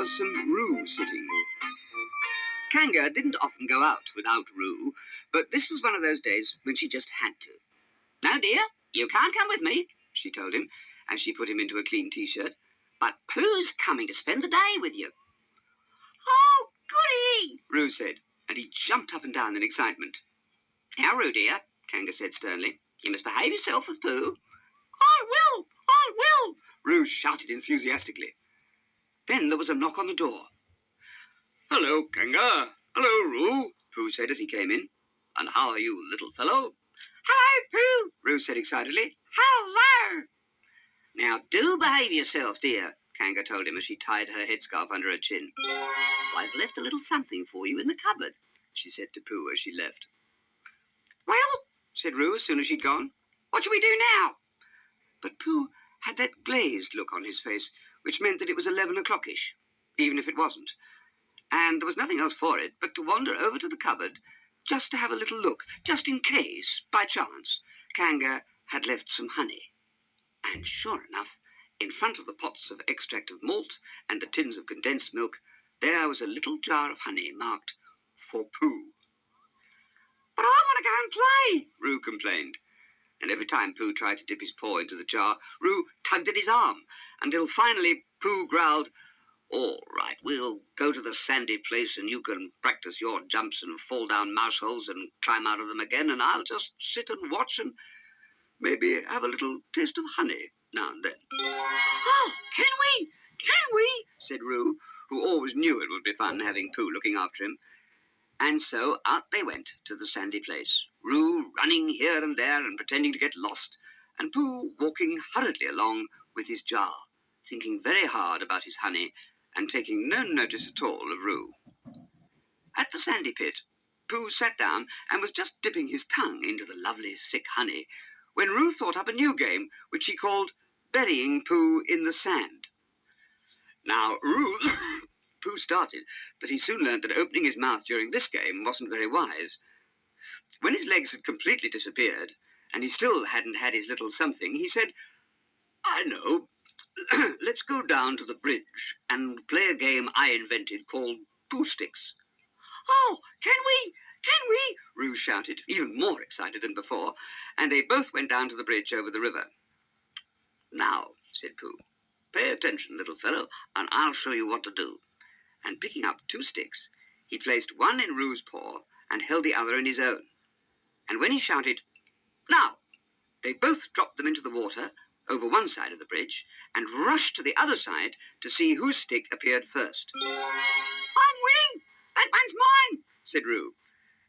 was some Roo sitting. Kanga didn't often go out without Roo, but this was one of those days when she just had to. "No, dear, you can't come with me," she told him, as she put him into a clean T-shirt. "But Pooh's coming to spend the day with you." "Oh, goody!" Roo said, and he jumped up and down in excitement. "Now, Roo, dear," Kanga said sternly, "you must behave yourself with Pooh." "I will! I will!" Roo shouted enthusiastically. Then there was a knock on the door. "Hello, Kanga. Hello, Roo," Pooh said as he came in. "And how are you, little fellow?" "Hello, Pooh," Roo said excitedly. "Hello!" "Now do behave yourself, dear," Kanga told him as she tied her headscarf under her chin. "I've left a little something for you in the cupboard," she said to Pooh as she left. "Well," said Roo as soon as she'd gone, "what shall we do now?" But Pooh had that glazed look on his face, which meant that it was 11 o'clock-ish, even if it wasn't. And there was nothing else for it but to wander over to the cupboard just to have a little look, just in case, by chance, Kanga had left some honey. And sure enough, in front of the pots of extract of malt and the tins of condensed milk, there was a little jar of honey marked for Pooh. "But I want to go and play," Roo complained. And every time Pooh tried to dip his paw into the jar, Roo tugged at his arm, until finally Pooh growled, "All right, we'll go to the sandy place and you can practice your jumps and fall down mouse holes and climb out of them again, and I'll just sit and watch and maybe have a little taste of honey now and then." "Oh, can we? Can we?" said Roo, who always knew it would be fun having Pooh looking after him. And so out they went to the sandy place, Roo running here and there and pretending to get lost, and Pooh walking hurriedly along with his jar, thinking very hard about his honey and taking no notice at all of Roo. At the sandy pit, Pooh sat down and was just dipping his tongue into the lovely thick honey when Roo thought up a new game which he called Burying Pooh in the Sand. Now, Pooh started, but he soon learned that opening his mouth during this game wasn't very wise. When his legs had completely disappeared, and he still hadn't had his little something, he said, "I know. Let's go down to the bridge and play a game I invented called Pooh Sticks." "Oh, can we? Can we?" Roo shouted, even more excited than before, and they both went down to the bridge over the river. "Now," said Pooh, "pay attention, little fellow, and I'll show you what to do." And picking up 2 sticks, he placed one in Roo's paw and held the other in his own. And when he shouted, "Now!" they both dropped them into the water over one side of the bridge and rushed to the other side to see whose stick appeared first. "I'm winning! That one's mine!" said Roo.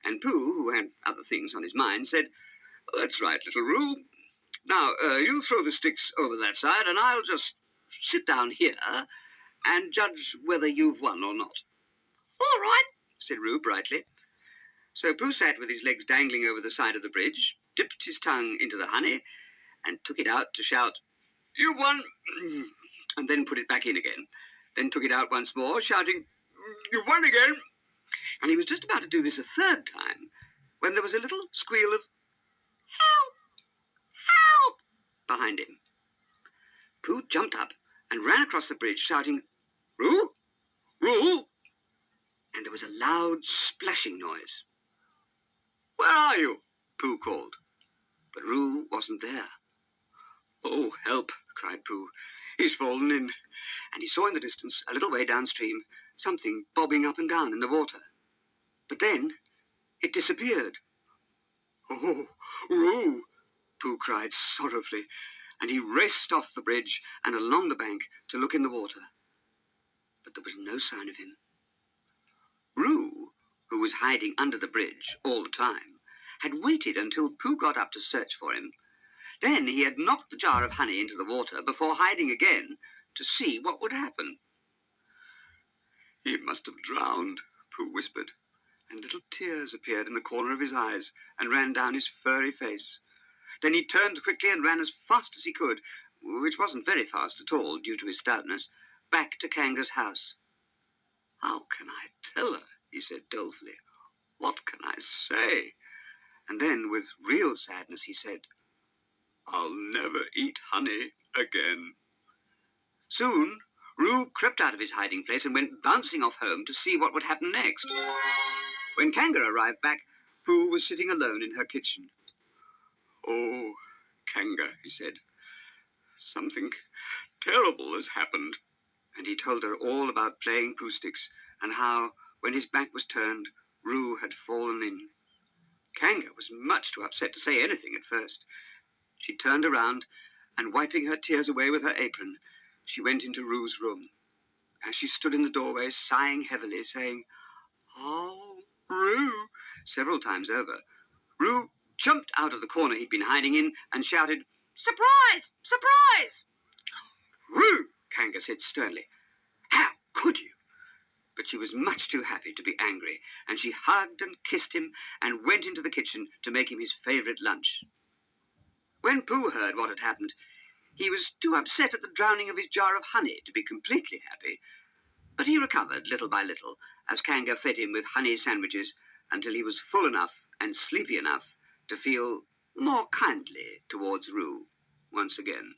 And Pooh, who had other things on his mind, said, "That's right, little Roo. Now, you throw the sticks over that side, and I'll just sit down here and judge whether you've won or not." "All right," said Roo brightly. So Pooh sat with his legs dangling over the side of the bridge, dipped his tongue into the honey, and took it out to shout, "You've won," and then put it back in again. Then took it out once more, shouting, "You've won again." And he was just about to do this a third time, when there was a little squeal of, "Help! Help!" behind him. Pooh jumped up and ran across the bridge, shouting, "Roo! Roo!" And there was a loud splashing noise. "Where are you?" Pooh called. But Roo wasn't there. "Oh, help!" cried Pooh. "He's fallen in." And he saw in the distance, a little way downstream, something bobbing up and down in the water. But then it disappeared. "Oh, Roo!" Pooh cried sorrowfully, and he raced off the bridge and along the bank to look in the water. But there was no sign of him. Roo, who was hiding under the bridge all the time, had waited until Pooh got up to search for him. Then he had knocked the jar of honey into the water before hiding again to see what would happen. "He must have drowned," Pooh whispered, and little tears appeared in the corner of his eyes and ran down his furry face. Then he turned quickly and ran as fast as he could, which wasn't very fast at all due to his stoutness, back to Kanga's house. "How can I tell her?" he said dolefully. "What can I say?" And then, with real sadness, he said, "I'll never eat honey again." Soon, Roo crept out of his hiding place and went bouncing off home to see what would happen next. When Kanga arrived back, Pooh was sitting alone in her kitchen. "Oh, Kanga," he said, "something terrible has happened." And he told her all about playing Pooh sticks and how, when his back was turned, Roo had fallen in. Kanga was much too upset to say anything at first. She turned around and, wiping her tears away with her apron, she went into Roo's room. As she stood in the doorway, sighing heavily, saying, "Oh, Roo," several times over, Roo jumped out of the corner he'd been hiding in and shouted, "Surprise! Surprise!" "Roo," Kanga said sternly, "how could you?" But she was much too happy to be angry, and she hugged and kissed him and went into the kitchen to make him his favourite lunch. When Pooh heard what had happened, he was too upset at the drowning of his jar of honey to be completely happy, but he recovered little by little as Kanga fed him with honey sandwiches until he was full enough and sleepy enough to feel more kindly towards Roo once again.